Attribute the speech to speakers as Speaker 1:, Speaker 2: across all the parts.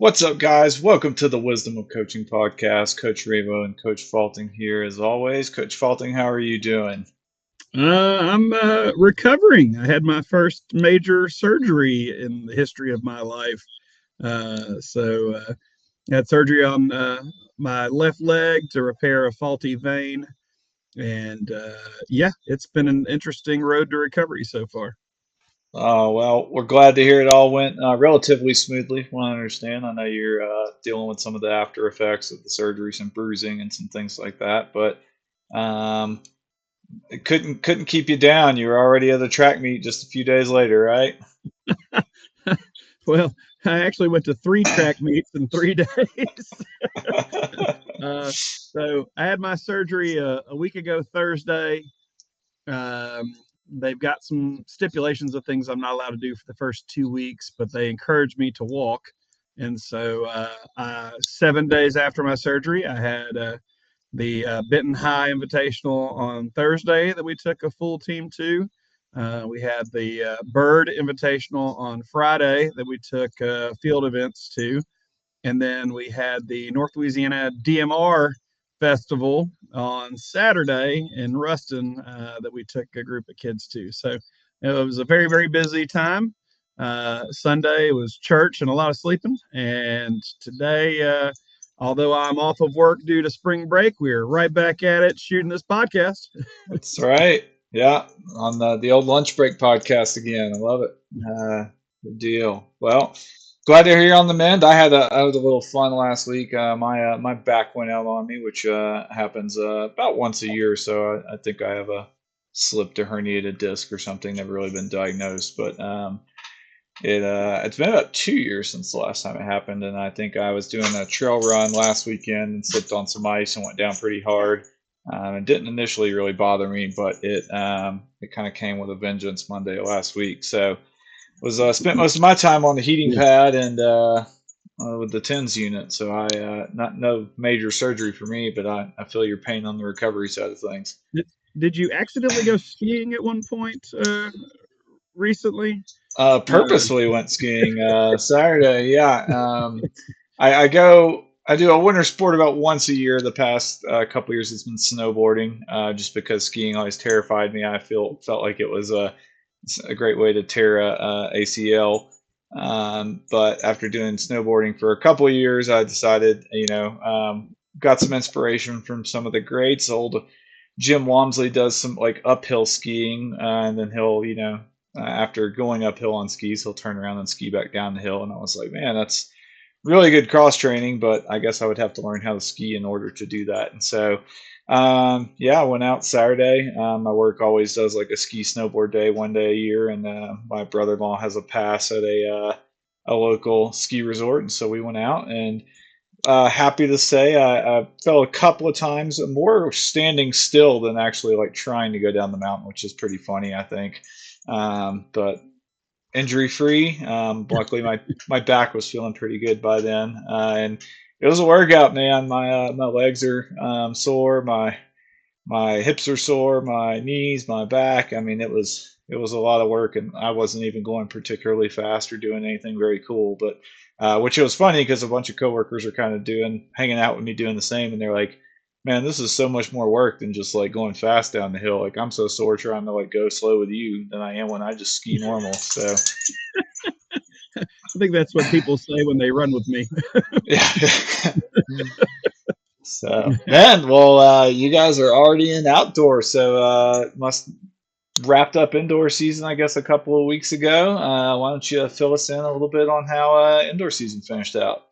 Speaker 1: What's up, guys? Welcome to the Wisdom of Coaching podcast. Coach Rabo and Coach Falting here as always. Coach Falting, how are you doing?
Speaker 2: I'm recovering. I had my first major surgery in the history of my life. I had surgery on my left leg to repair a faulty vein. And yeah, it's been an interesting road to recovery so far.
Speaker 1: Well, we're glad to hear it all went relatively smoothly. From what I understand, I know you're dealing with some of the after effects of the surgery, some bruising and some things like that, but um, it couldn't keep you down. You were already at the track meet just a few days later, right?
Speaker 2: Well, I actually went to three track meets in 3 days. uh, so I had my surgery a week ago Thursday. Um, they've got some stipulations of things I'm not allowed to do for the first 2 weeks, but they encouraged me to walk. And so, 7 days after my surgery, I had the Benton High Invitational on Thursday that we took a full team to. We had the Bird Invitational on Friday that we took field events to. And then we had the North Louisiana DMR Festival on Saturday in Ruston that we took a group of kids to. So it was a very, very busy time. Sunday was church and a lot of sleeping. And today, although I'm off of work due to spring break, we're right back at it shooting this podcast.
Speaker 1: That's right. Yeah, on the old lunch break podcast again. I love it. Good deal. Well, glad to hear you're on the mend. I had a little fun last week. My back went out on me, which happens about once a year. So I think I have a slipped a herniated disc or something. Never really been diagnosed, but it's been about 2 years since the last time it happened, and I think I was doing a trail run last weekend and slipped on some ice and went down pretty hard. It didn't initially really bother me, but it kind of came with a vengeance Monday last week. So was spent most of my time on the heating
Speaker 2: Yeah.
Speaker 1: pad and with the TENS unit. So I not no major surgery for me, but I feel your pain on the recovery side of things.
Speaker 2: Did, did you accidentally go skiing at one point recently? Uh,
Speaker 1: Purposely went skiing Saturday. Yeah, I do a winter sport about once a year. The past couple years, it's been snowboarding, just because skiing always terrified me. I felt like it was a great way to tear a ACL. But after doing snowboarding for a couple of years, I decided, got some inspiration from some of the greats. Old Jim Walmsley does some like uphill skiing, and then he'll, after going uphill on skis, he'll turn around and ski back down the hill. And I was like, man, that's really good cross training, but I guess I would have to learn how to ski in order to do that. And so, yeah, I went out Saturday. My work always does like a ski snowboard day one day a year, and my brother-in-law has a pass at a local ski resort, and so we went out and happy to say I fell a couple of times, more standing still than actually like trying to go down the mountain, which is pretty funny, I think. But injury free. Luckily, my back was feeling pretty good by then, and it was a workout, man. My legs are sore, my hips are sore, my knees, my back. I mean, it was a lot of work, and I wasn't even going particularly fast or doing anything very cool. But which it was funny because a bunch of coworkers are kind of hanging out with me doing the same, and they're like, "Man, this is so much more work than just like going fast down the hill. Like I'm so sore trying to like go slow with you than I am when I just ski normal." So
Speaker 2: I think that's what people say when they run with me.
Speaker 1: yeah. So man, well, you guys are already in outdoor, so must wrapped up indoor season, I guess, a couple of weeks ago. Why don't you fill us in a little bit on how indoor season finished out?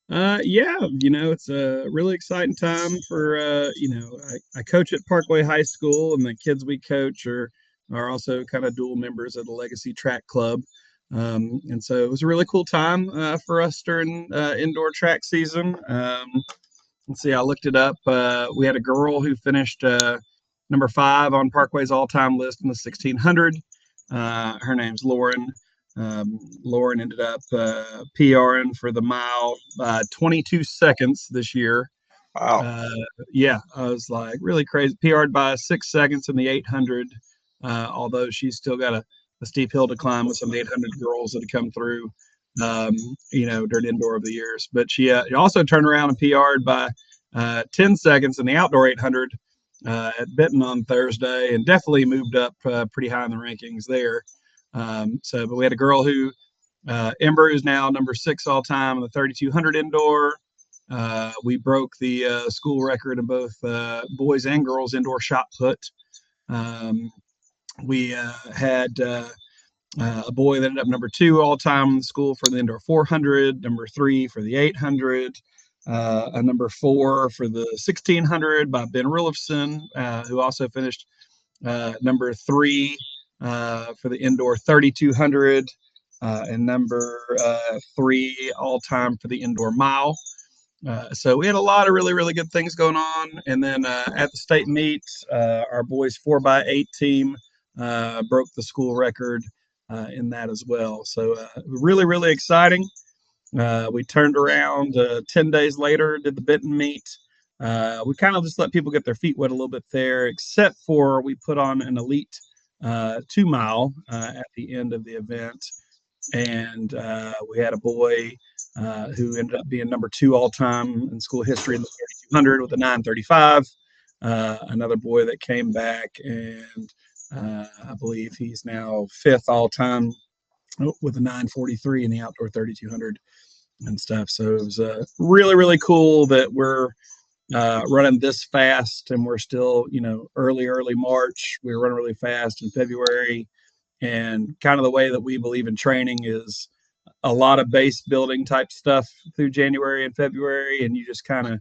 Speaker 2: Yeah, it's a really exciting time for, I coach at Parkway High School, and the kids we coach are also kind of dual members of the Legacy Track Club. And so it was a really cool time for us during indoor track season. Let's see, I looked it up. We had a girl who finished number 5 on Parkway's all-time list in the 1600. Her name's Lauren. Lauren ended up PRing for the mile by 22 seconds this year.
Speaker 1: Wow.
Speaker 2: Uh, yeah, I was like really crazy. PR'd by 6 seconds in the 800, although she's still got a steep hill to climb with some 800 girls that have come through. during indoor over the years. But she also turned around and PR'd by 10 seconds in the outdoor 800 at Benton on Thursday, and definitely moved up pretty high in the rankings there. But we had a girl who, Ember, who's now number 6 all time in the 3200 indoor. We broke the school record in both boys and girls indoor shot put. We had a boy that ended up number 2 all time in the school for the indoor 400, number 3 for the 800, a number 4 for the 1600 by Ben Rillifson, who also finished number 3 for the indoor 3200, and number 3 all time for the indoor mile. So we had a lot of really, really good things going on. And then at the state meet, our boys 4x8 team broke the school record in that as well. So really, really exciting. We turned around 10 days later, did the Benton meet. We kind of just let people get their feet wet a little bit there, except for we put on an elite 2 mile at the end of the event. And we had a boy who ended up being number 2 all time in school history in the 3200 with a 935. Another boy that came back, and I believe he's now 5th all time with a 943 in the outdoor 3200 and stuff. So it was really, really cool that we're running this fast, and we're still, early March. We were running really fast in February. And kind of the way that we believe in training is a lot of base building type stuff through January and February. And you just kind of,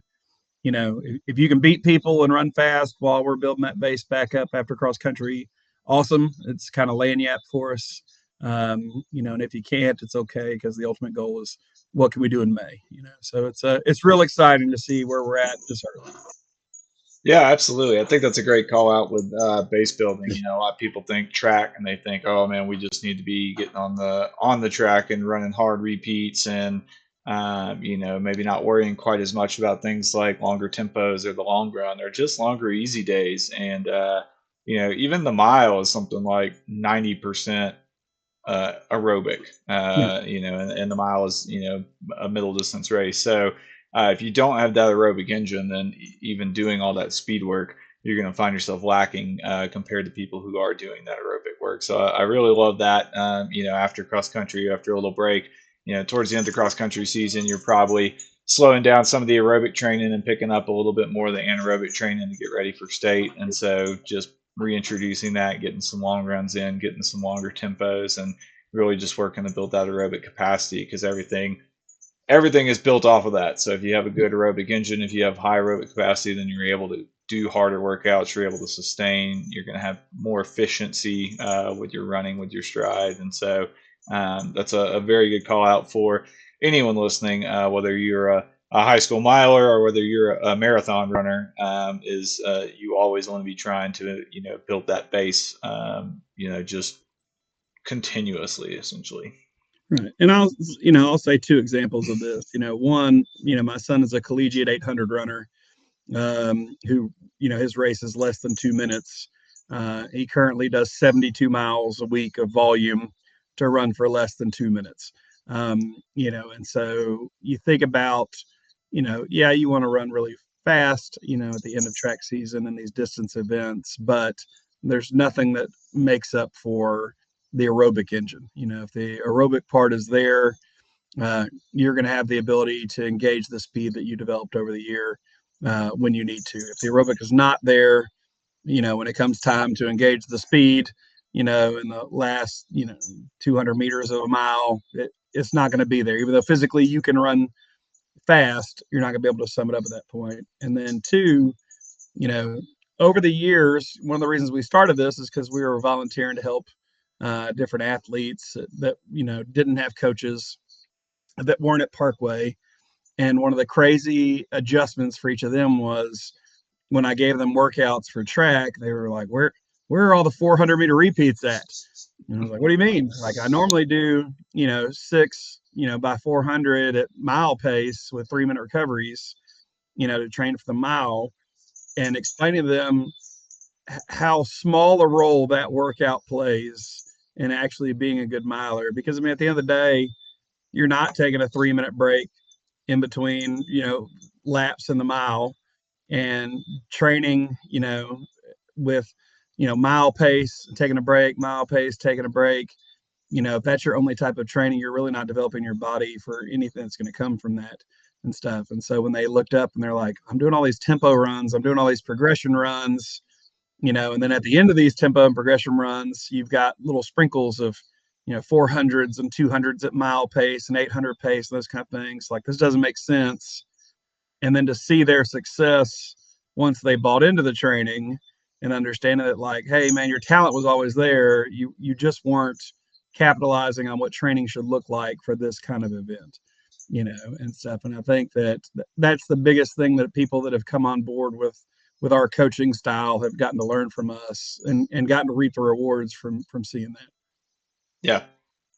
Speaker 2: if you can beat people and run fast while we're building that base back up after cross country, awesome. It's kind of laying you out for us. And if you can't, it's okay, because the ultimate goal is what can we do in May, so it's real exciting to see where we're at this early.
Speaker 1: Yeah, absolutely. I think that's a great call out with base building. A lot of people think track and they think, oh man, we just need to be getting on the track and running hard repeats, and maybe not worrying quite as much about things like longer tempos or the long run or just longer easy days. And even the mile is something like 90% aerobic,
Speaker 2: Yeah.
Speaker 1: and the mile is, a middle distance race. So if you don't have that aerobic engine, then even doing all that speed work, you're going to find yourself lacking compared to people who are doing that aerobic work. So I really love that. After cross country, after a little break, towards the end of the cross country season, you're probably slowing down some of the aerobic training and picking up a little bit more of the anaerobic training to get ready for state. And so just reintroducing that, getting some long runs in, getting some longer tempos, and really just working to build that aerobic capacity, because everything is built off of that. So if you have a good aerobic engine, if you have high aerobic capacity, then you're able to do harder workouts. You're able to sustain. You're going to have more efficiency with your running, with your stride. And so that's a very good call out for anyone listening, whether you're a high school miler or whether you're a marathon runner. You always want to be trying to build that base, just continuously, essentially.
Speaker 2: Right. And I'll say 2 examples of this. One, my son is a collegiate 800 runner, who, his race is less than 2 minutes. He currently does 72 miles a week of volume to run for less than 2 minutes. And so you think about, yeah, you want to run really fast, at the end of track season and these distance events, but there's nothing that makes up for the aerobic engine. If the aerobic part is there, you're going to have the ability to engage the speed that you developed over the year when you need to. If the aerobic is not there, when it comes time to engage the speed, in the last, 200 meters of a mile, it's not going to be there. Even though physically you can run fast, you're not going to be able to sum it up at that point. And then 2, over the years, one of the reasons we started this is because we were volunteering to help different athletes that didn't have coaches, that weren't at Parkway. And one of the crazy adjustments for each of them was when I gave them workouts for track, they were like, where are all the 400-meter repeats at? And I was like, what do you mean? Like, I normally do 6 by 400 at mile pace with 3-minute recoveries, to train for the mile. And explaining to them how small a role that workout plays in actually being a good miler. Because, I mean, at the end of the day, you're not taking a 3 minute break in between, laps in the mile, and training, with, mile pace, taking a break, mile pace, taking a break. If that's your only type of training, you're really not developing your body for anything that's going to come from that and stuff. And so when they looked up and they're like, I'm doing all these tempo runs, I'm doing all these progression runs, and then at the end of these tempo and progression runs, you've got little sprinkles of, 400s and 200s at mile pace and 800 pace, those kind of things. Like, this doesn't make sense. And then to see their success once they bought into the training and understanding that, like, hey man, your talent was always there, you just weren't capitalizing on what training should look like for this kind of event, and stuff. And I think that that's the biggest thing that people that have come on board with our coaching style have gotten to learn from us, and gotten to reap the rewards from seeing that.
Speaker 1: Yeah,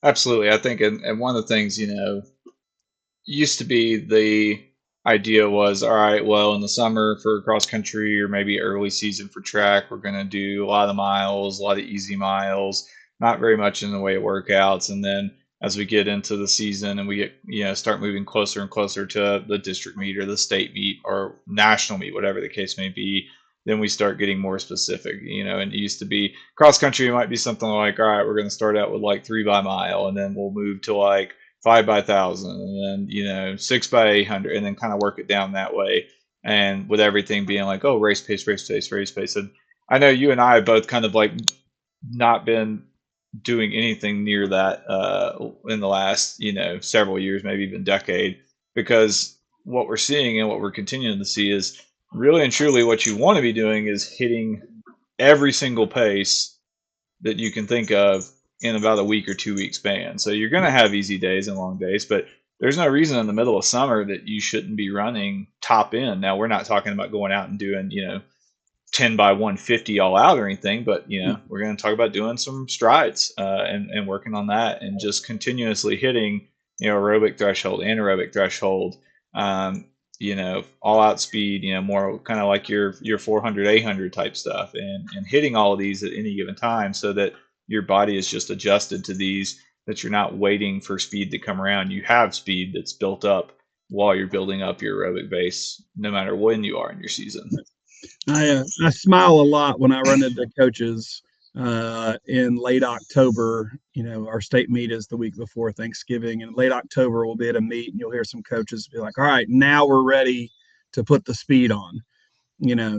Speaker 1: absolutely. I think, and one of the things, used to be the idea was, all right, well, in the summer for cross country or maybe early season for track, we're going to do a lot of miles, a lot of easy miles, not very much in the way of workouts. And then as we get into the season and we get, start moving closer and closer to the district meet or the state meet or national meet, whatever the case may be, then we start getting more specific, and it used to be cross country. It might be something like, all right, we're going to start out with like 3 by mile, and then we'll move to like 5 by 1,000, and then 6 by 800, and then kind of work it down that way. And with everything being like, oh, race pace, race pace, race pace. And I know you and I have both kind of like not been doing anything near that in the last several years, maybe even decade, because what we're seeing and what we're continuing to see is really and truly what you want to be doing is hitting every single pace that you can think of in about a week or 2 week span. So you're going to have easy days and long days, but there's no reason in the middle of summer that you shouldn't be running top end. Now, we're not talking about going out and doing, 10 by 150 all out or anything, but we're going to talk about doing some strides and working on that and just continuously hitting, aerobic threshold, anaerobic threshold, all out speed, more kind of like your 400, 800 type stuff, and hitting all of these at any given time so that your body is just adjusted to these, that you're not waiting for speed to come around. You have speed that's built up while you're building up your aerobic base, no matter when you are in your season.
Speaker 2: I smile a lot when I run into coaches in late October. Our state meet is the week before Thanksgiving, and late October we'll be at a meet, and you'll hear some coaches be like, "All right, now we're ready to put the speed on."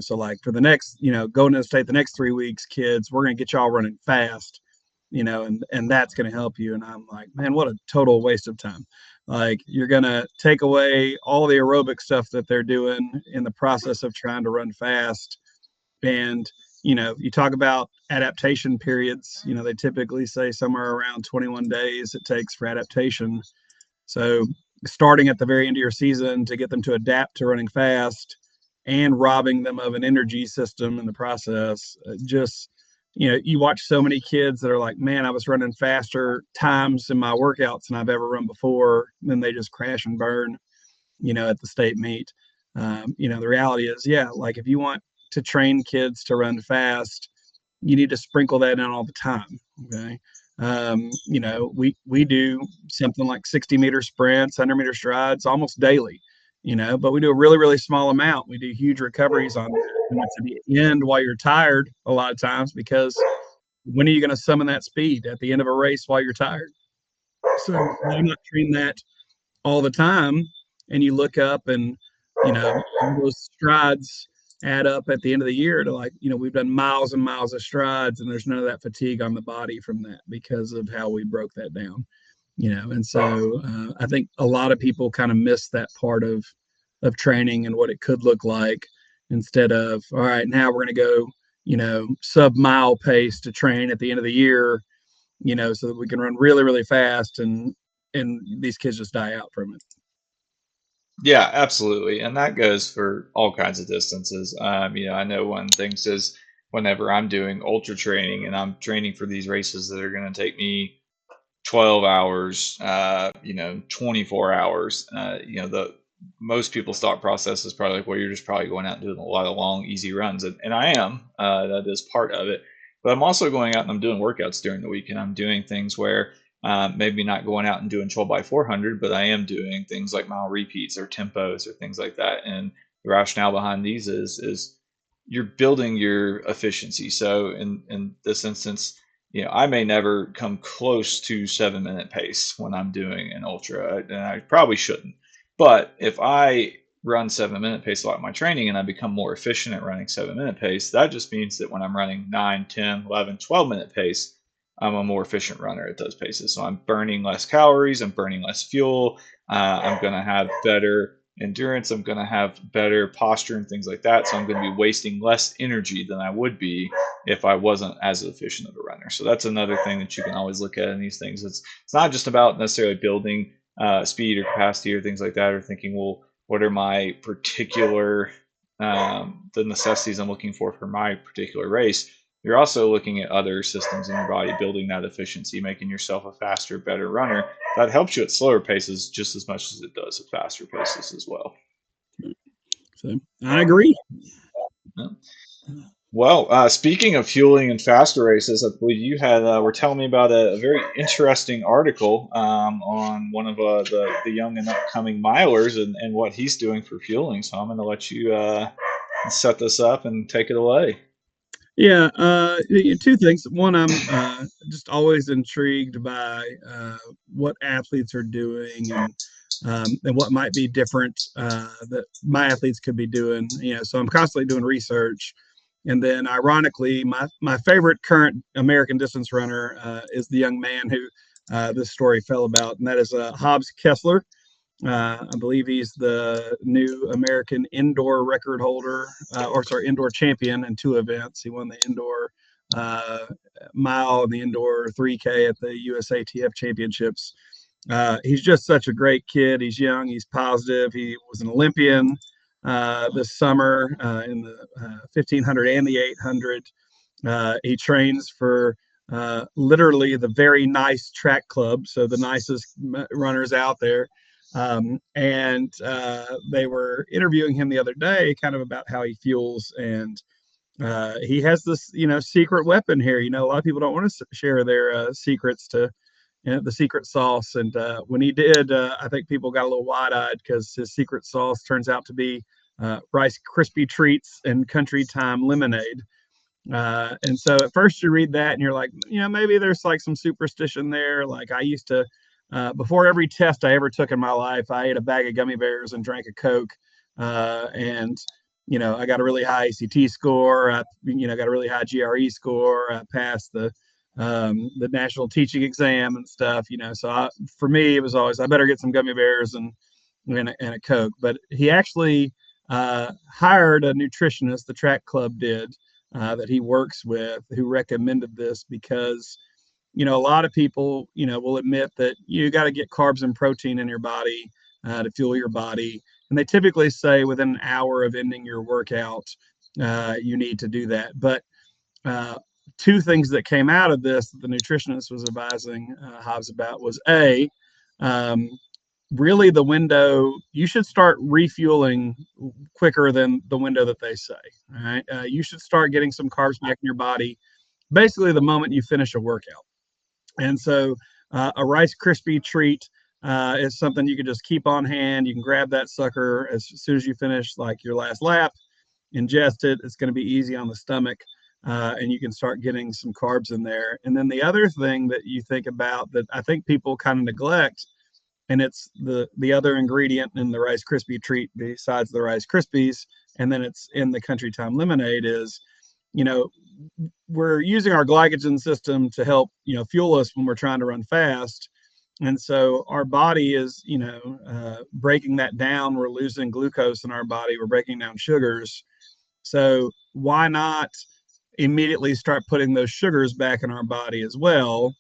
Speaker 2: So like for the next, going to the state the next 3 weeks, kids, we're gonna get y'all running fast, and that's gonna help you. And I'm like, man, what a total waste of time. Like, you're gonna take away all the aerobic stuff that they're doing in the process of trying to run fast. And you talk about adaptation periods. They typically say somewhere around 21 days it takes for adaptation. So starting at the very end of your season to get them to adapt to running fast and robbing them of an energy system in the process, just you watch so many kids that are like, man, I was running faster times in my workouts than I've ever run before. And then they just crash and burn, at the state meet. The reality is, yeah, like if you want to train kids to run fast, you need to sprinkle that in all the time. Okay. We do something like 60-meter sprints, 100-meter strides almost daily, but we do a really, really small amount. We do huge recoveries on that. And it's at the end while you're tired a lot of times, because when are you going to summon that speed at the end of a race while you're tired? So why not train that all the time? And you look up and, all those strides add up at the end of the year to, like, we've done miles and miles of strides, and there's none of that fatigue on the body from that because of how we broke that down. And so I think a lot of people kind of miss that part of training and what it could look like, instead of, all right, now we're going to go, sub-mile pace to train at the end of the year, so that we can run really, really fast, and these kids just die out from it.
Speaker 1: Yeah, absolutely. And that goes for all kinds of distances. I know one thing is whenever I'm doing ultra training and I'm training for these races that are going to take me 12 hours, 24 hours, the most people's thought process is probably like, well, you're just probably going out and doing a lot of long, easy runs. And I am, that is part of it. But I'm also going out and I'm doing workouts during the week, and I'm doing things where Maybe not going out and doing 12 by 400, but I am doing things like mile repeats or tempos or things like that. And the rationale behind these is you're building your efficiency. So in this instance, I may never come close to 7 minute pace when I'm doing an ultra, and I probably shouldn't. But if I run 7 minute pace a lot in my training and I become more efficient at running 7 minute pace, that just means that when I'm running 9, 10, 11, 12 minute pace, I'm a more efficient runner at those paces. So I'm burning less calories, I'm burning less fuel, I'm going to have better endurance, I'm going to have better posture and things like that. So I'm going to be wasting less energy than I would be if I wasn't as efficient of a runner. So that's another thing that you can always look at in these things. It's not just about necessarily building speed or capacity or things like that, or thinking, well, what are my particular the necessities I'm looking for my particular race. You're also looking at other systems in your body, building that efficiency, making yourself a faster, better runner. That helps you at slower paces just as much as it does at faster paces as well.
Speaker 2: So I agree.
Speaker 1: Yeah. Well, speaking of fueling and faster races, I believe you had were telling me about a very interesting article on one of the young and upcoming milers and what he's doing for fueling. So I'm going to let you set this up and take it away.
Speaker 2: Yeah, two things. One, I'm just always intrigued by what athletes are doing and what might be different that my athletes could be doing. So I'm constantly doing research. And then, ironically, my favorite current American distance runner is the young man who this story fell about, and that is Hobbs Kessler. I believe he's the new American indoor record holder, or sorry, indoor champion in two events. He won the indoor uh, mile and the indoor 3K at the USATF championships. He's just such a great kid. He's young, he's positive. He was an Olympian this summer in the 1500 and the 800. He trains for literally the very nice track club, so the nicest runners out there. And they were interviewing him the other day, kind of about how he fuels, and he has this, secret weapon here. A lot of people don't want to share their secrets to the secret sauce. And when he did, I think people got a little wide-eyed because his secret sauce turns out to be Rice Krispie treats and Country Time lemonade. And so at first you read that and you're like, maybe there's like some superstition there. Like I used to, before every test I ever took in my life, I ate a bag of gummy bears and drank a Coke. And, I got a really high ACT score. I, got a really high GRE score. I passed the national teaching exam and stuff, So for me, it was always, I better get some gummy bears and a Coke. But he actually hired a nutritionist, the track club did, that he works with, who recommended this because a lot of people will admit that you got to get carbs and protein in your body to fuel your body, and they typically say within an hour of ending your workout you need to do that. But two things that came out of this that the nutritionist was advising Hobbs about was um, really the window. You should start refueling quicker than the window that they say. All right, you should start getting some carbs back in your body basically the moment you finish a workout. And so a Rice Krispie treat is something you can just keep on hand. You can grab that sucker as soon as you finish like your last lap, ingest it. It's going to be easy on the stomach. And you can start getting some carbs in there. And then the other thing that you think about that I think people kind of neglect, and it's the other ingredient in the Rice Krispie treat besides the Rice Krispies, and then it's in the Country Time lemonade, is you know we're using our glycogen system to help fuel us when we're trying to run fast, and so our body is breaking that down. We're losing glucose in our body, we're breaking down sugars. So why not immediately start putting those sugars back in our body as well,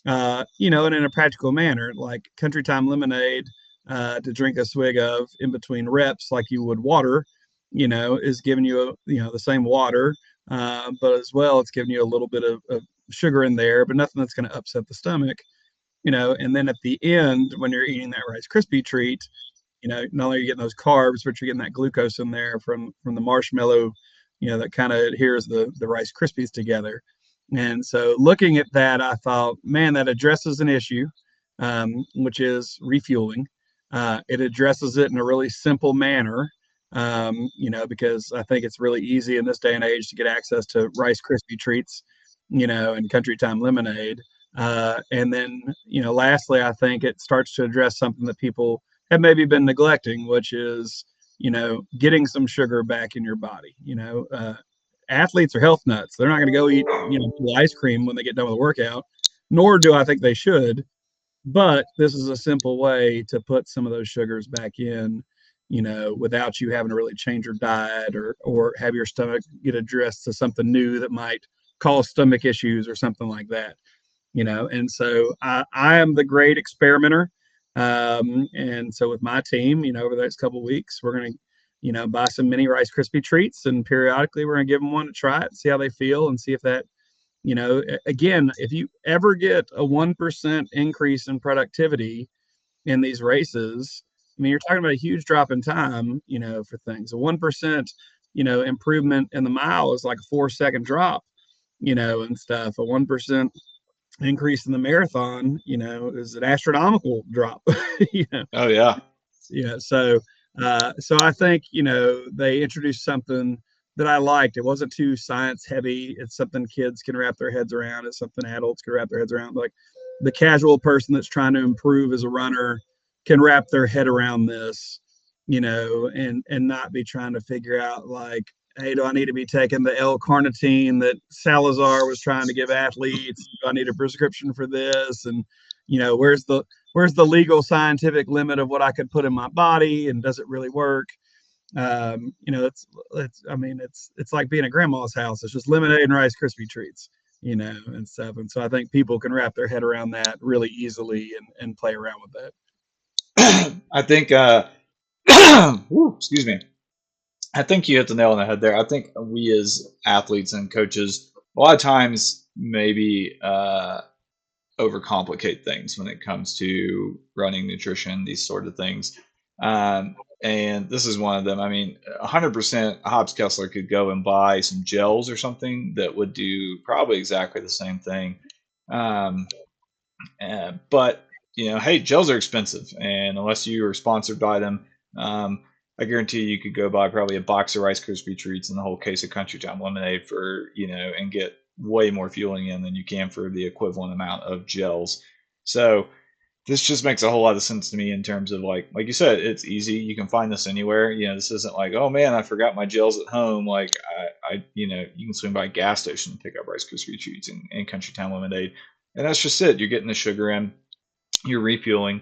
Speaker 2: and in a practical manner, like Country Time lemonade, to drink a swig of in between reps, like you would water, is giving you the same water, but as well, it's giving you a little bit of sugar in there, but nothing that's going to upset the stomach, And then at the end, when you're eating that Rice Krispie treat, not only are you getting those carbs, but you're getting that glucose in there from the marshmallow, that kind of adheres the Rice Krispies together. And so looking at that, I thought, man, that addresses an issue, which is refueling. It addresses it in a really simple manner, because I think it's really easy in this day and age to get access to Rice Krispie treats, and Country Time lemonade. And then, lastly, I think it starts to address something that people have maybe been neglecting, which is, getting some sugar back in your body. Athletes are health nuts. They're not going to go eat, ice cream when they get done with a workout, nor do I think they should. But this is a simple way to put some of those sugars back in, without you having to really change your diet or have your stomach get addressed to something new that might cause stomach issues or something like that. And so I am the great experimenter. And so with my team, over the next couple of weeks, we're going to, buy some mini Rice Krispie treats, and periodically we're going to give them one to try it, see how they feel, and see if that, again, if you ever get a 1% increase in productivity in these races, I mean, you're talking about a huge drop in time, for things. A 1%, improvement in the mile is like a 4-second drop, and stuff. A 1% increase in the marathon, is an astronomical drop. you know,
Speaker 1: Oh yeah.
Speaker 2: yeah. So I think they introduced something that I liked. It wasn't too science heavy. It's something kids can wrap their heads around. It's something adults can wrap their heads around. Like the casual person that's trying to improve as a runner can wrap their head around this, and not be trying to figure out like, hey, do I need to be taking the L-carnitine that Salazar was trying to give athletes? Do I need a prescription for this? And where's the legal scientific limit of what I could put in my body, and does it really work? It's like being at grandma's house. It's just lemonade and Rice Krispie treats, and stuff. And so I think people can wrap their head around that really easily and play around with that.
Speaker 1: I think excuse me. I think you hit the nail on the head there. I think we as athletes and coaches a lot of times maybe overcomplicate things when it comes to running, nutrition, these sort of things. And this is one of them. I mean, 100% Hobbs Kessler could go and buy some gels or something that would do probably exactly the same thing. Um, but hey, gels are expensive, and unless you are sponsored by them, I guarantee you could go buy probably a box of Rice Krispie treats and a whole case of Country Time lemonade for and get way more fueling in than you can for the equivalent amount of gels. So this just makes a whole lot of sense to me in terms of like you said, it's easy. You can find this anywhere. This isn't like, oh man, I forgot my gels at home. Like you can swing by a gas station and pick up Rice Krispie treats and Country Time lemonade, and that's just it. You're getting the sugar in, you're refueling.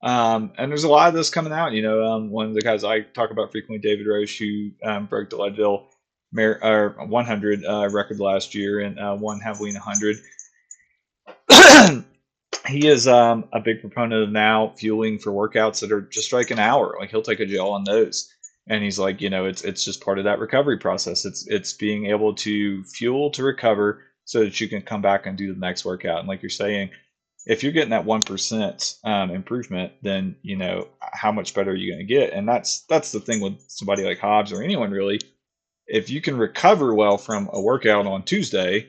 Speaker 1: And there's a lot of this coming out. One of the guys I talk about frequently, David Roche, who broke the Leadville 100 record last year and won Havoline 100. He is a big proponent of now fueling for workouts that are just like an hour. Like he'll take a gel on those, and he's like, it's just part of that recovery process. It's being able to fuel to recover so that you can come back and do the next workout. And like you're saying, if you're getting that 1% improvement, then how much better are you going to get? And that's the thing with somebody like Hobbs or anyone really. If you can recover well from a workout on Tuesday,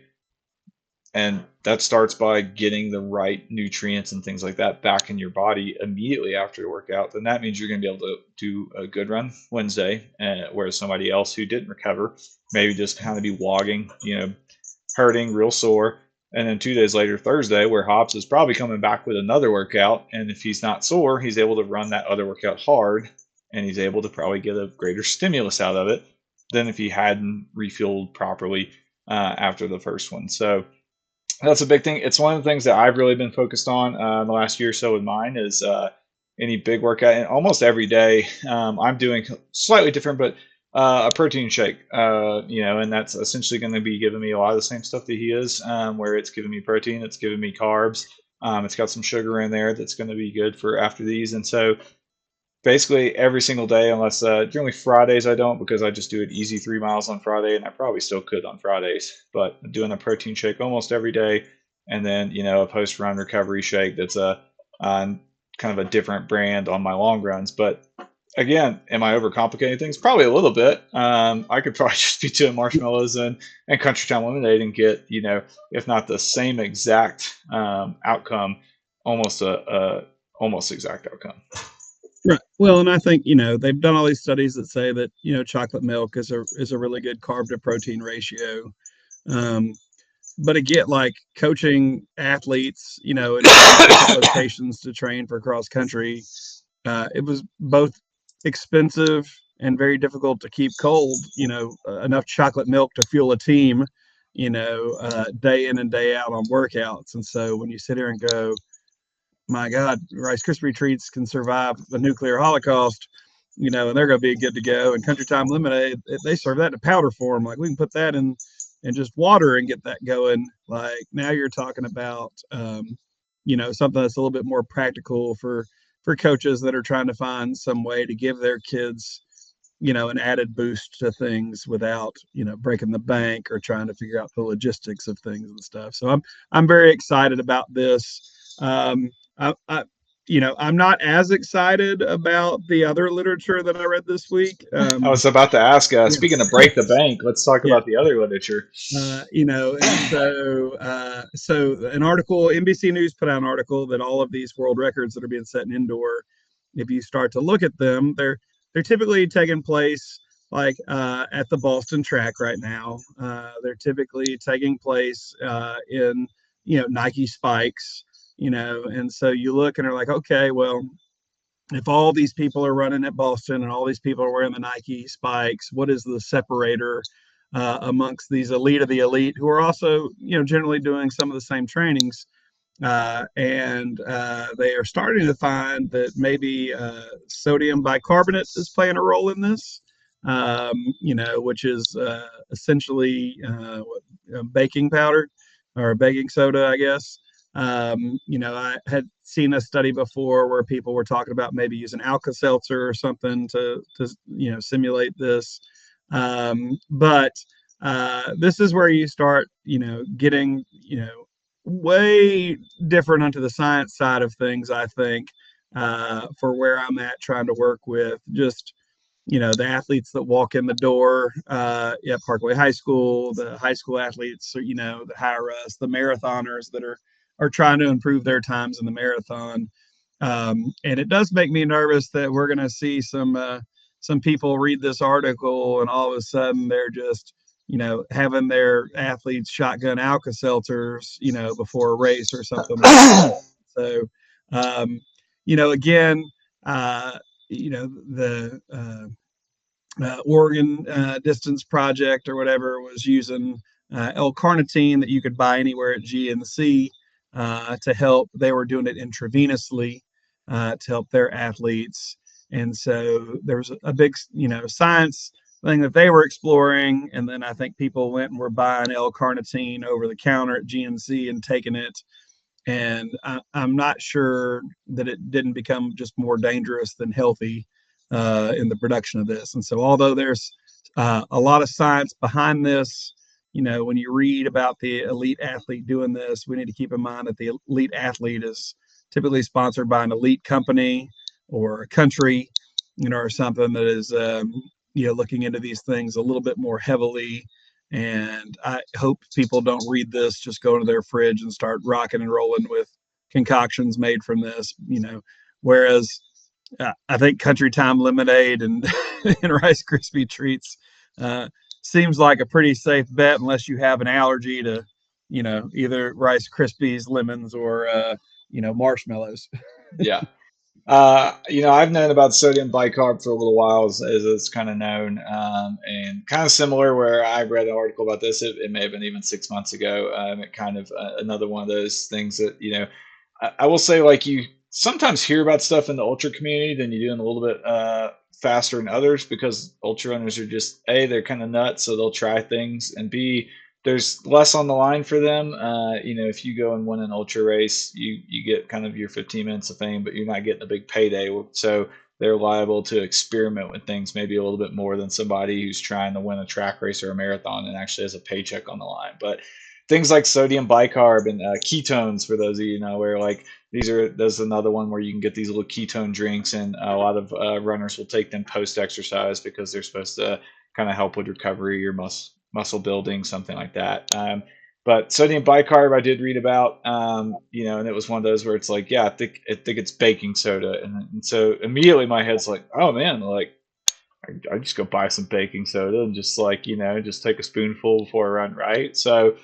Speaker 1: and that starts by getting the right nutrients and things like that back in your body immediately after the workout, then that means you're going to be able to do a good run Wednesday, whereas somebody else who didn't recover maybe just kind of be wogging, hurting, real sore. And then 2 days later, Thursday, where Hobbs is probably coming back with another workout. And if he's not sore, he's able to run that other workout hard, and he's able to probably get a greater stimulus out of it than if he hadn't refueled properly after the first one. So that's a big thing. It's one of the things that I've really been focused on the last year or so with mine is any big workout. And almost every day I'm doing slightly different, but a protein shake, and that's essentially going to be giving me a lot of the same stuff that he is, where it's giving me protein, it's giving me carbs, it's got some sugar in there that's going to be good for after these. And so basically every single day, unless generally Fridays I don't, because I just do it easy 3 miles on Friday, and I probably still could on Fridays, but I'm doing a protein shake almost every day, and then a post run recovery shake that's a kind of a different brand on my long runs. But again, am I overcomplicating things? Probably a little bit. I could probably just be doing marshmallows and country time lemonade and get, if not the same exact outcome, almost a almost exact outcome.
Speaker 2: Right. Well, and I think, they've done all these studies that say that, chocolate milk is a really good carb to protein ratio. Um, but again, like coaching athletes, in different locations to train for cross country, it was both expensive and very difficult to keep cold, enough chocolate milk to fuel a team, day in and day out on workouts. And so when you sit here and go, my God, Rice Krispie treats can survive the nuclear holocaust, and they're going to be good to go. And Country Time Lemonade, they serve that in powder form. Like we can put that in just water and get that going. Like now you're talking about, something that's a little bit more practical for coaches that are trying to find some way to give their kids, an added boost to things without, breaking the bank or trying to figure out the logistics of things and stuff. So I'm very excited about this. I I'm not as excited about the other literature that I read this week.
Speaker 1: I was about to ask,
Speaker 2: Yeah,
Speaker 1: speaking of break the bank, let's talk
Speaker 2: yeah.
Speaker 1: about the other literature.
Speaker 2: And so an article, NBC News put out an article that all of these world records that are being set in indoor, if you start to look at them, they're typically taking place like at the Boston track right now. They're typically taking place in Nike spikes, and so you look and are like, okay, well, if all these people are running at Boston and all these people are wearing the Nike spikes, what is the separator amongst these elite of the elite who are also, generally doing some of the same trainings? And they are starting to find that maybe sodium bicarbonate is playing a role in this, which is essentially baking powder or baking soda, I guess. I had seen a study before where people were talking about maybe using Alka-Seltzer or something to simulate this. But this is where you start, getting, way different onto the science side of things, I think, for where I'm at trying to work with just, the athletes that walk in the door at Parkway High School, the high school athletes, the high rest, the marathoners that are trying to improve their times in the marathon. And it does make me nervous that we're going to see some people read this article and all of a sudden they're just, having their athletes shotgun Alka-Seltzers, before a race or something like that. So, again, the Oregon Distance Project or whatever was using L-carnitine that you could buy anywhere at GNC to help. They were doing it intravenously to help their athletes. And so there was a big, science thing that they were exploring. And then I think people went and were buying L-carnitine over the counter at GNC and taking it. And I'm not sure that it didn't become just more dangerous than healthy in the production of this. And so, although there's a lot of science behind this, when you read about the elite athlete doing this, we need to keep in mind that the elite athlete is typically sponsored by an elite company or a country, or something that is, looking into these things a little bit more heavily. And I hope people don't read this, just go into their fridge and start rocking and rolling with concoctions made from this, whereas I think Country Time Lemonade and, and Rice Krispie treats seems like a pretty safe bet unless you have an allergy to, either Rice Krispies, lemons, or, marshmallows.
Speaker 1: Yeah. I've known about sodium bicarb for a little while, as it's kind of known, and kind of similar. Where I read an article about this, it may have been even 6 months ago. It kind of another one of those things that I will say, like you sometimes hear about stuff in the ultra community than you do in a little bit faster than others because ultra runners are just they're kind of nuts, so they'll try things, and B, there's less on the line for them. If you go and win an ultra race, you get kind of your 15 minutes of fame, but you're not getting a big payday. So they're liable to experiment with things maybe a little bit more than somebody who's trying to win a track race or a marathon and actually has a paycheck on the line. But things like sodium bicarb and ketones, for those of you know, where like there's another one where you can get these little ketone drinks, and a lot of runners will take them post exercise because they're supposed to kind of help with recovery or muscle building, something like that. But sodium bicarb, I did read about, and it was one of those where it's like, yeah, I think it's baking soda, and so immediately my head's like, oh man, like I just go buy some baking soda and just like just take a spoonful before I run, right? So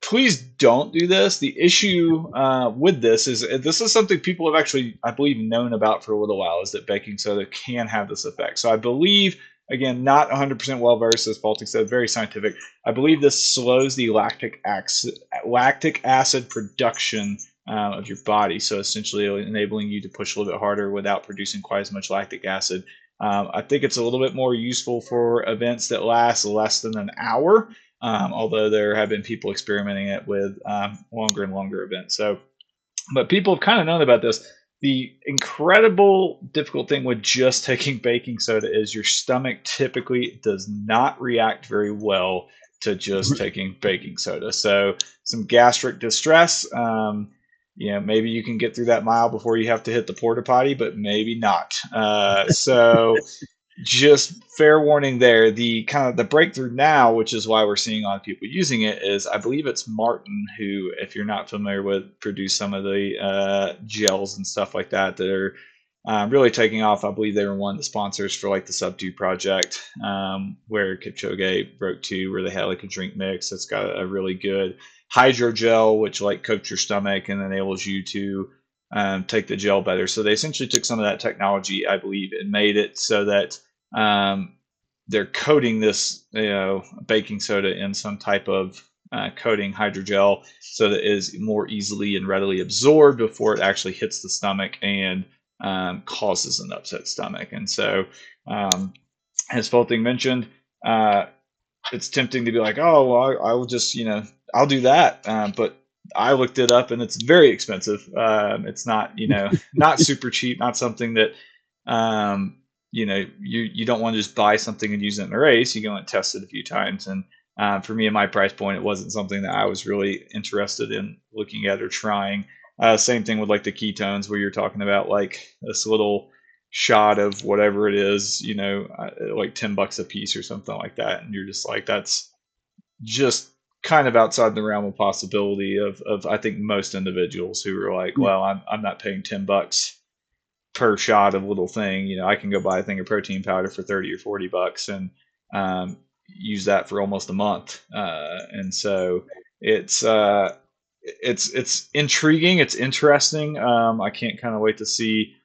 Speaker 1: please don't do this. The issue with this is something people have actually, I believe, known about for a little while, is that baking soda can have this effect. So I believe, again, not 100% well versed, as Falting said, very scientific. I believe this slows the lactic acid production of your body. So essentially enabling you to push a little bit harder without producing quite as much lactic acid. I think it's a little bit more useful for events that last less than an hour, although there have been people experimenting it with longer and longer events. So, but people have kind of known about this. The incredible difficult thing with just taking baking soda is your stomach typically does not react very well to just taking baking soda. So some gastric distress. Maybe you can get through that mile before you have to hit the porta potty, but maybe not. So just fair warning there. The kind of the breakthrough now, which is why we're seeing a lot of people using it, is I believe it's Martin who, if you're not familiar with, produced some of the gels and stuff like that that are really taking off. I believe they were one of the sponsors for like the Sub 2 project, where Kipchoge broke 2, where they had like a drink mix that's got a really good hydrogel, which like coats your stomach and enables you to take the gel better. So they essentially took some of that technology, I believe, and made it so that um, they're coating this, baking soda in some type of coating hydrogel, so that it is more easily and readily absorbed before it actually hits the stomach and causes an upset stomach. And so, as Folting mentioned, uh, it's tempting to be like, oh, well, I will just, I'll do that. But I looked it up and it's very expensive. It's not, not super cheap, not something that, you don't want to just buy something and use it in a race. You go and test it a few times. And for me, at my price point, it wasn't something that I was really interested in looking at or trying. Same thing with like the ketones, where you're talking about like this little shot of whatever it is, like $10 a piece or something like that. And you're just like, that's just kind of outside the realm of possibility of I think most individuals who are like, well, I'm not paying $10 per shot of little thing. I can go buy a thing of protein powder for 30 or $40 and use that for almost a month. And so it's it's intriguing. It's interesting. I can't kind of wait to see,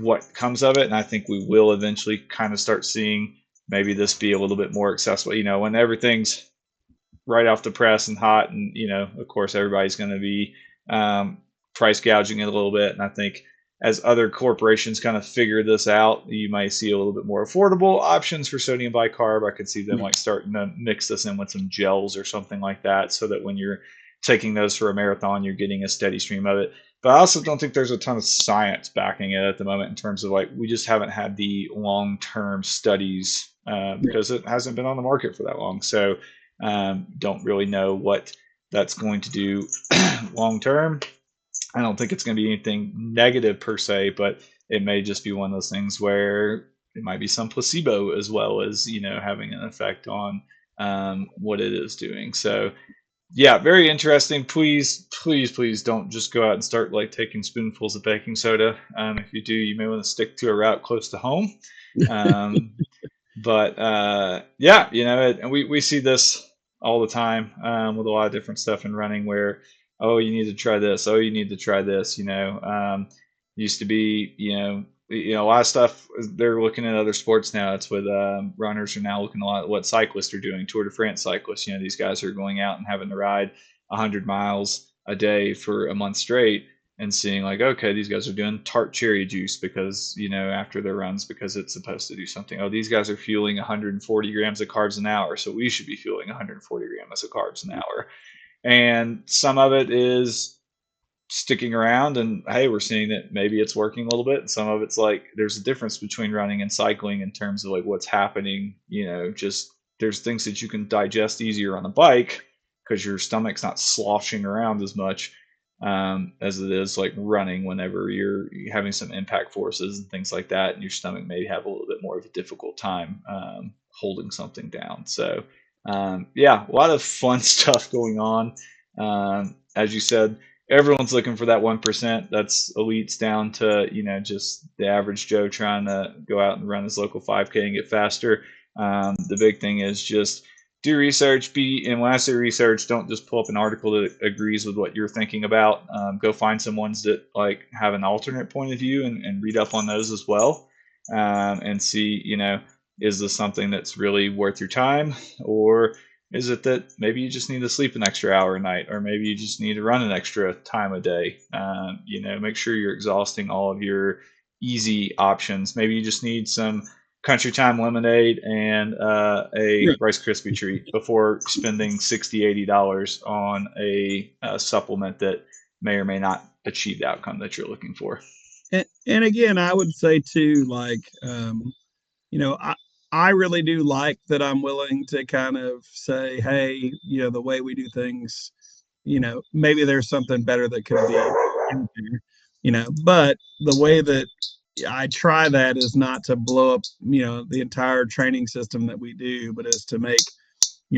Speaker 1: what comes of it. And I think we will eventually kind of start seeing maybe this be a little bit more accessible. When everything's right off the press and hot, and of course, everybody's going to be price gouging it a little bit. And I think as other corporations kind of figure this out, you might see a little bit more affordable options for sodium bicarb. I could see them like starting to mix this in with some gels or something like that, so that when you're taking those for a marathon, you're getting a steady stream of it. But I also don't think there's a ton of science backing it at the moment, in terms of like, we just haven't had the long-term studies because it hasn't been on the market for that long. So don't really know what that's going to do long term. I don't think it's going to be anything negative per se, but it may just be one of those things where it might be some placebo as well as, having an effect on what it is doing. So yeah, very interesting. Please, please, please don't just go out and start like taking spoonfuls of baking soda. If you do, you may want to stick to a route close to home. But yeah, and we see this all the time with a lot of different stuff in running, where, oh, you need to try this. Oh, you need to try this. Used to be, a lot of stuff. They're looking at other sports now. It's with runners are now looking a lot at what cyclists are doing. Tour de France cyclists. These guys are going out and having to ride 100 miles a day for a month straight, and seeing like, okay, these guys are doing tart cherry juice because, after their runs, because it's supposed to do something. Oh, these guys are fueling 140 grams of carbs an hour, so we should be fueling 140 grams of carbs an hour. And some of it is sticking around, and hey, we're seeing that maybe it's working a little bit. And some of it's like, there's a difference between running and cycling in terms of like what's happening. Just there's things that you can digest easier on the bike because your stomach's not sloshing around as much as it is like running whenever you're having some impact forces and things like that, and your stomach may have a little bit more of a difficult time holding something down. So, yeah, a lot of fun stuff going on. As you said, everyone's looking for that 1%. That's elites down to, just the average Joe trying to go out and run his local 5K and get faster. The big thing is just do research. And when I say research, don't just pull up an article that agrees with what you're thinking about. Go find some ones that like have an alternate point of view and read up on those as well, and see, is this something that's really worth your time, or is it that maybe you just need to sleep an extra hour a night, or maybe you just need to run an extra time a day? Make sure you're exhausting all of your easy options. Maybe you just need some Country Time lemonade and a Rice Krispie treat before spending $60-$80 on a supplement that may or may not achieve the outcome that you're looking for.
Speaker 2: And again, I would say too, like, I really do like that I'm willing to kind of say, hey, the way we do things, maybe there's something better that could be in there, but the way that I try that is not to blow up, the entire training system that we do, but is to make,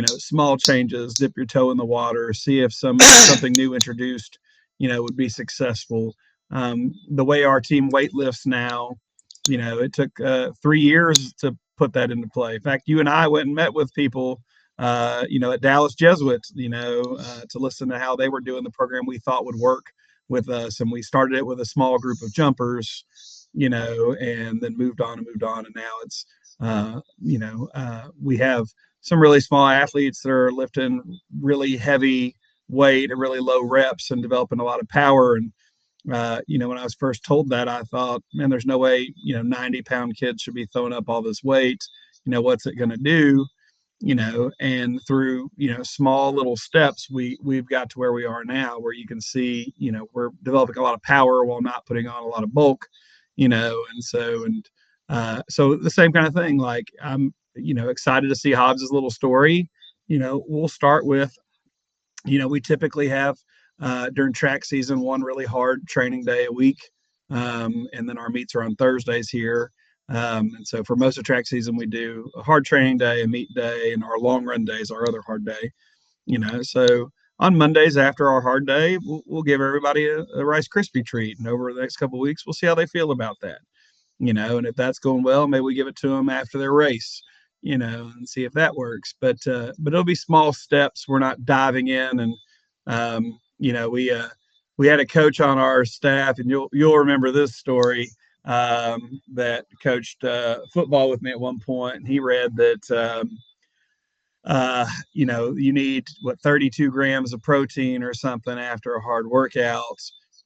Speaker 2: small changes, dip your toe in the water, see if something new introduced, would be successful. The way our team weight lifts now, it took 3 years to put that into play. In fact, you and I went and met with people, at Dallas Jesuit, to listen to how they were doing the program we thought would work with us. And we started it with a small group of jumpers, and then moved on and moved on. And now it's, we have some really small athletes that are lifting really heavy weight at really low reps and developing a lot of power. And when I was first told that, I thought, man, there's no way 90-pound kids should be throwing up all this weight. What's it going to do? And through small little steps, we've got to where we are now, where you can see we're developing a lot of power while not putting on a lot of bulk. So the same kind of thing. Like, I'm excited to see Hobbs's little story. We'll start with, we typically have during track season one really hard training day a week, and then our meets are on Thursdays here. And so for most of track season, we do a hard training day, a meet day, and our long run days, our other hard day. So on Mondays after our hard day, we'll give everybody a Rice Krispie treat, and over the next couple of weeks, we'll see how they feel about that. And if that's going well, maybe we give it to them after their race, and see if that works. But it'll be small steps. We're not diving in, and we had a coach on our staff, and you'll remember this story, that coached football with me at one point, and he read that you need 32 grams of protein or something after a hard workout,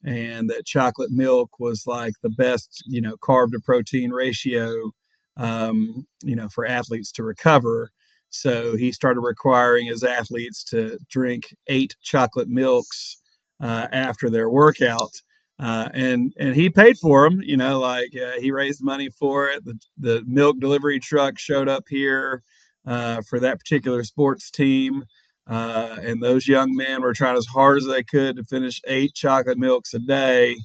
Speaker 2: and that chocolate milk was like the best carb to protein ratio for athletes to recover. So he started requiring his athletes to drink 8 chocolate milks after their workout. And he paid for them, he raised money for it. The milk delivery truck showed up here for that particular sports team. And those young men were trying as hard as they could to finish 8 chocolate milks a day.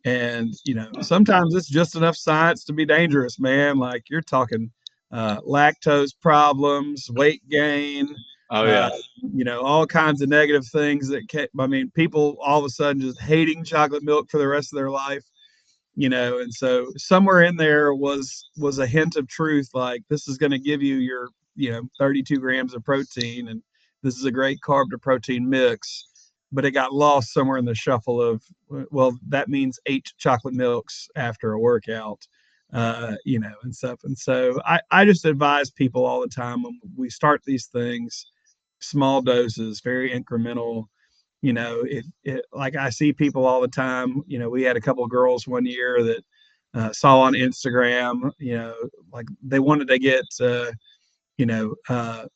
Speaker 2: And, sometimes it's just enough science to be dangerous, man. Like, you're talking lactose problems, weight gain,
Speaker 1: Oh yeah.
Speaker 2: all kinds of negative things people all of a sudden just hating chocolate milk for the rest of their life. And so somewhere in there was a hint of truth, like, this is going to give you your 32 grams of protein, and this is a great carb to protein mix, but it got lost somewhere in the shuffle of, well, that means 8 chocolate milks after a workout, and stuff. And so I just advise people all the time when we start these things, small doses, very incremental. Like, I see people all the time. We had a couple of girls one year that saw on Instagram, like, they wanted to get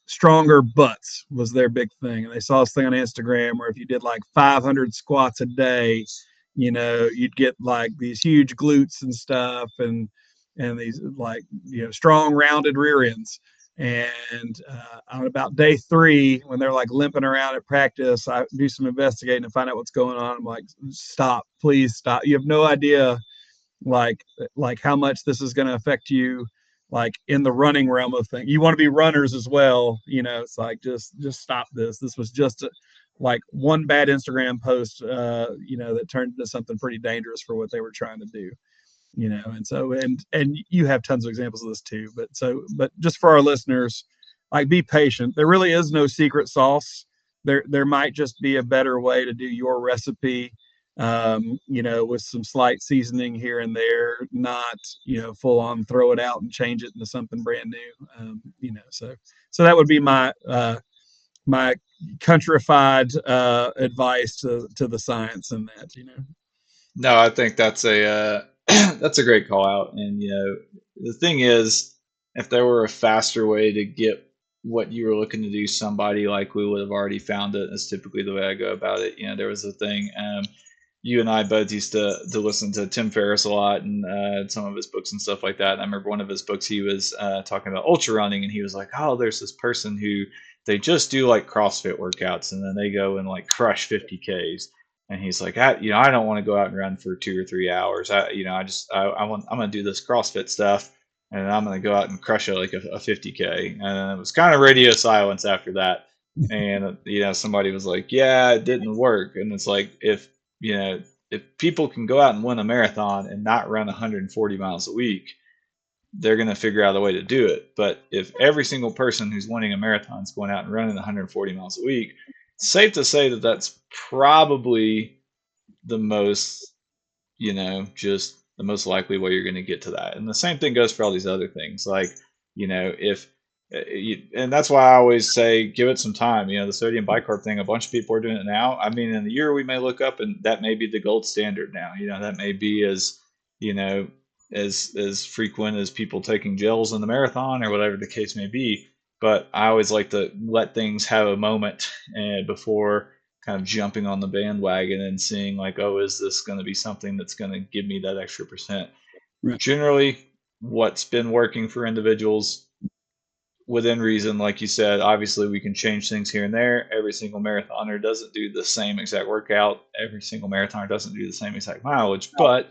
Speaker 2: stronger butts was their big thing. And they saw this thing on Instagram where if you did like 500 squats a day, you'd get like these huge glutes and stuff, and these, like, strong rounded rear ends. And on about day 3, when they're like limping around at practice, I do some investigating and find out what's going on. I'm like, stop, please stop. You have no idea like how much this is going to affect you, like in the running realm of things. You want to be runners as well, it's like just stop this. This was just like one bad Instagram post, that turned into something pretty dangerous for what they were trying to do. And so and you have tons of examples of this too, but just for our listeners, like, be patient. There really is no secret sauce. There might just be a better way to do your recipe, with some slight seasoning here and there, not full on throw it out and change it into something brand new. So that would be my countrified advice to the science in that.
Speaker 1: No, I think that's a that's a great call out. And the thing is, if there were a faster way to get what you were looking to do, somebody likely would have already found it. That's typically the way I go about it. There was a thing. You and I both used to listen to Tim Ferriss a lot and some of his books and stuff like that. And I remember one of his books, he was talking about ultra running, and he was like, "Oh, there's this person who they just do like CrossFit workouts, and then they go and like crush 50Ks." And he's like, I don't want to go out and run for 2 or 3 hours. I'm going to do this CrossFit stuff, and I'm going to go out and crush it like a 50K. And it was kind of radio silence after that. And, somebody was like, yeah, it didn't work. And it's like, if people can go out and win a marathon and not run 140 miles a week, they're going to figure out a way to do it. But if every single person who's winning a marathon is going out and running 140 miles a week, it's safe to say that that's probably the most, just the most likely way you're going to get to that. And the same thing goes for all these other things. Like, if, and that's why I always say, give it some time. The sodium bicarb thing, a bunch of people are doing it now. I mean, in a year we may look up and that may be the gold standard now. That may be as, you know, as frequent as people taking gels in the marathon or whatever the case may be. But I always like to let things have a moment before kind of jumping on the bandwagon and seeing like, oh, is this going to be something that's going to give me that extra percent?
Speaker 2: Right.
Speaker 1: Generally, what's been working for individuals within reason, like you said, obviously we can change things here and there. Every single marathoner doesn't do the same exact workout. Every single marathoner doesn't do the same exact mileage, but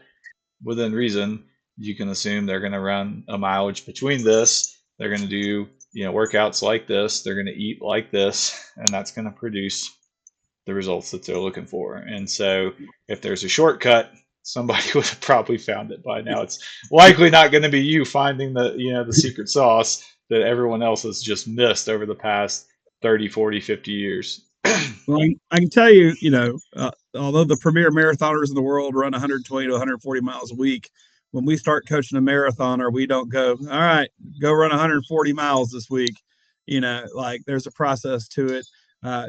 Speaker 1: within reason, you can assume they're going to run a mileage between this. They're going to do, workouts like this. They're going to eat like this, and that's going to produce the results that they're looking for. And so if there's a shortcut, somebody would have probably found it by now. It's likely not going to be you finding the secret sauce that everyone else has just missed over the past 30, 40, 50 years.
Speaker 2: Well, I can tell you, although the premier marathoners in the world run 120 to 140 miles a week, when we start coaching a marathoner, we don't go, all right, go run 140 miles this week. Like, there's a process to it.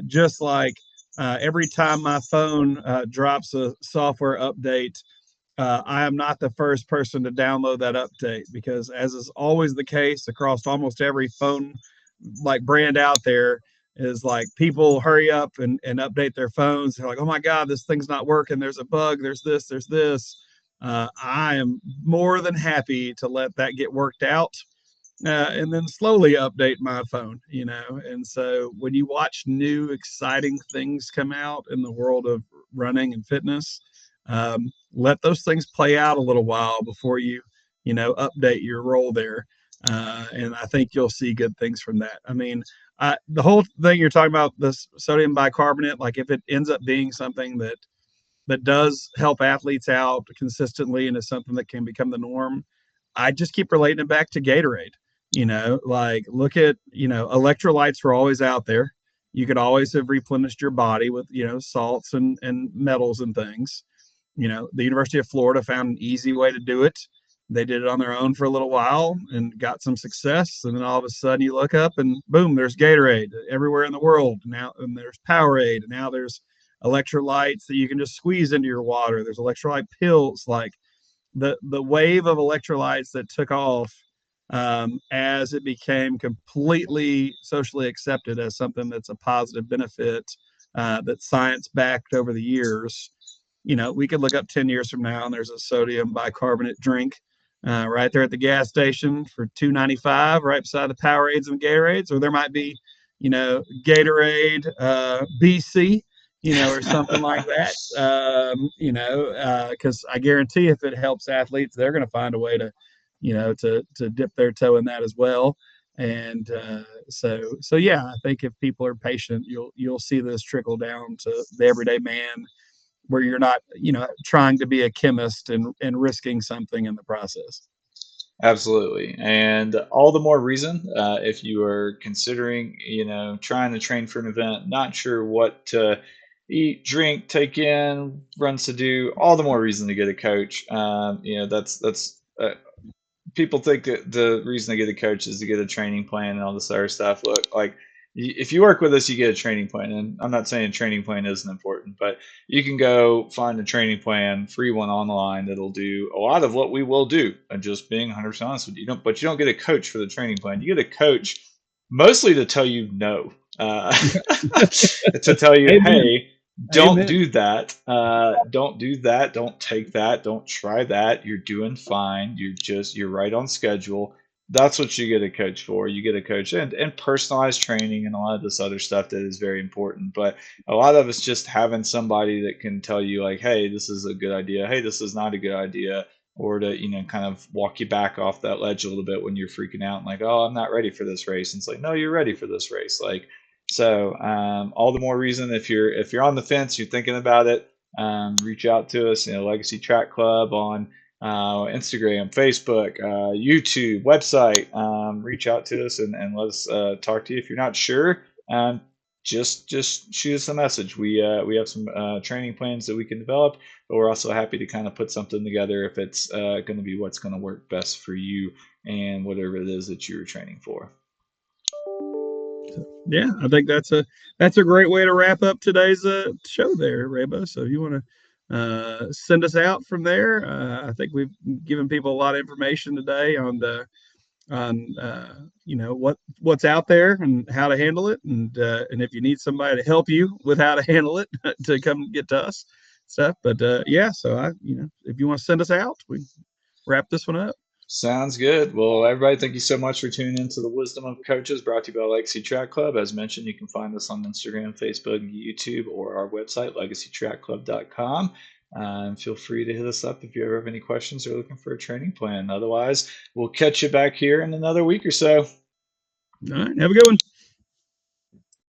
Speaker 2: Just like every time my phone drops a software update, I am not the first person to download that update, because, as is always the case across almost every phone like brand out there, is like, people hurry up and update their phones. They're like, oh my God, this thing's not working. There's a bug. There's this. I am more than happy to let that get worked out, and then slowly update my phone. And so when you watch new exciting things come out in the world of running and fitness, let those things play out a little while before you update your role there. And I think you'll see good things from that. I mean, the whole thing you're talking about, this sodium bicarbonate, like, if it ends up being something that does help athletes out consistently and is something that can become the norm, I just keep relating it back to Gatorade. Like, look at, electrolytes were always out there. You could always have replenished your body with, salts and metals and things. The University of Florida found an easy way to do it. They did it on their own for a little while and got some success. And then all of a sudden you look up and boom, there's Gatorade everywhere in the world now. And there's Powerade. And now there's electrolytes that you can just squeeze into your water. There's electrolyte pills. Like, the wave of electrolytes that took off, as it became completely socially accepted as something that's a positive benefit, that science backed over the years. We could look up 10 years from now and there's a sodium bicarbonate drink right there at the gas station for $2.95, right beside the Powerades and Gatorades. Or there might be, Gatorade BC, or something like that. Because I guarantee if it helps athletes, they're going to find a way to, to dip their toe in that as well. And so yeah, I think if people are patient, you'll see this trickle down to the everyday man, where you're not, trying to be a chemist and risking something in the process.
Speaker 1: Absolutely. And all the more reason, if you are considering, trying to train for an event, not sure what to eat, drink, take in, runs to do, all the more reason to get a coach. That's people think that the reason they get a coach is to get a training plan and all this other stuff. Look, like if you work with us, you get a training plan. And I'm not saying training plan isn't important, but you can go find a training plan, free one online that'll do a lot of what we will do. And just being 100% honest with you, but you don't get a coach for the training plan. You get a coach mostly to tell you no, to tell you,
Speaker 2: Amen.
Speaker 1: hey, don't
Speaker 2: Amen.
Speaker 1: do that. Don't do that. Don't take that. Don't try that. You're doing fine. You're right on schedule. That's what you get a coach for. You get a coach and personalized training and a lot of this other stuff that is very important. But a lot of it's just having somebody that can tell you like, hey, this is a good idea. Hey, this is not a good idea. Or to, kind of walk you back off that ledge a little bit when you're freaking out and like, oh, I'm not ready for this race. And it's like, no, you're ready for this race. Like, so all the more reason if you're on the fence, you're thinking about it, reach out to us. Legacy Track Club on Instagram, Facebook, YouTube, website. Reach out to us and let us talk to you. If you're not sure, just shoot us a message. We have some training plans that we can develop, but we're also happy to kind of put something together if it's going to be what's going to work best for you and whatever it is that you're training for.
Speaker 2: Yeah, I think that's a great way to wrap up today's show there, Rabo. So if you want to send us out from there, I think we've given people a lot of information today on what's out there and how to handle it, and if you need somebody to help you with how to handle it, to come get to us stuff. But yeah, so if you want to send us out, we wrap this one up.
Speaker 1: Sounds good. Well, everybody, thank you so much for tuning into the Wisdom of Coaches, brought to you by Legacy Track Club. As mentioned, you can find us on Instagram, Facebook, YouTube, or our website, legacytrackclub.com. Feel free to hit us up if you ever have any questions or looking for a training plan. Otherwise, we'll catch you back here in another week or so.
Speaker 2: All right, have a good one.